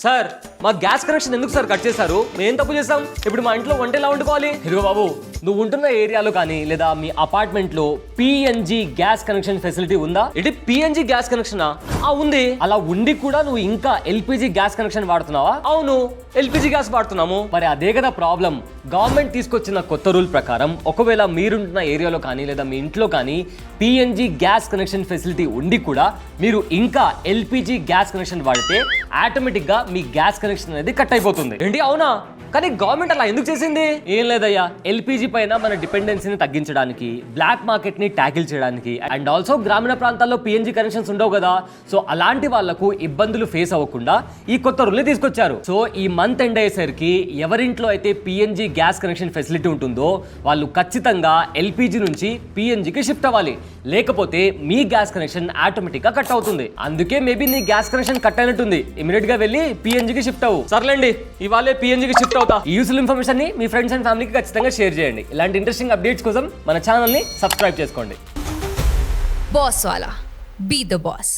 Sir మా gas connection ఎందుకు sir cut చేశారు? మేము తప్పు చేసాం? ఇప్పుడు మా ఇంట్లో వంట ఎలా వండుకోవాలి? ఇదిగో బాబు, నువ్వు ఉంటున్న ఏరియాలో కానీ లేదా మీ అపార్ట్మెంట్ లో పిఎన్జి గ్యాస్ కనెక్షన్ ఫెసిలిటీ ఉందా? ఇది పిఎన్జి గ్యాస్ కనెక్షనా? ఉంది. అలా ఉండి కూడా నువ్వు ఇంకా ఎల్పిజి గ్యాస్ కనెక్షన్ వాడుతున్నావా? అవును, ఎల్పిజి గ్యాస్ వాడుతున్నాము. మరి అదే కదా ప్రాబ్లం. గవర్నమెంట్ తీసుకొచ్చిన కొత్త రూల్ ప్రకారం ఒకవేళ మీరుంటున్న ఏరియాలో కానీ లేదా మీ ఇంట్లో కానీ పిఎన్జి గ్యాస్ కనెక్షన్ ఫెసిలిటీ ఉండి కూడా మీరు ఇంకా ఎల్పిజి గ్యాస్ కనెక్షన్ వాడితే ఆటోమేటిక్ గా మీ గ్యాస్ కనెక్షన్ అనేది కట్ అయిపోతుంది. ఏంటి, అవునా? కానీ గవర్నమెంట్ అలా ఎందుకు చేసింది? ఏం లేదయ్యా, ఎల్పిజి పైన మన డిపెండెన్సీని తగ్గించడానికి, బ్లాక్ మార్కెట్ ని ట్యాకిల్ చేయడానికి, అండ్ ఆల్సో గ్రామీణ ప్రాంతాల్లో పిఎన్జి కనెక్షన్స్ ఉండవు కదా, సో అలాంటి వాళ్లకు ఇబ్బందులు ఫేస్ అవ్వకుండా ఈ కొత్త రూల్ ని తీసుకొచ్చారు. సో ఈ మంత్ ఎండ్ అయ్యేసరికి ఎవరింట్లో అయితే పిఎన్జి గ్యాస్ కనెక్షన్ ఫెసిలిటీ ఉంటుందో వాళ్ళు ఖచ్చితంగా ఎల్పిజి నుంచి పిఎన్జికి షిఫ్ట్ అవ్వాలి, లేకపోతే మీ గ్యాస్ కనెక్షన్ ఆటోమేటిక్ గా కట్ అవుతుంది. అందుకే మేబీ నీ గ్యాస్ కనెక్షన్ కట్ అయినట్టుంది, ఇమీడియట్ గా వెళ్ళి పిఎన్జికి షిఫ్ట్ అవ్వు. సర్లేండి, ఇవాళే పిఎన్జికి షిఫ్ట్ అవుతా. ఈ యూస్ఫుల్ ఇన్ఫర్మేషన్ ని మీ ఫ్రెండ్స్ అండ్ ఫ్యామిలీకి ఖచ్చితంగా షేర్ చేయండి. ఇలాంటి ఇంట్రెస్టింగ్ అప్డేట్స్ కోసం మన ఛానల్ ని సబ్స్క్రైబ్ చేసుకోండి. బాస్ వాలా, బీ ద బాస్.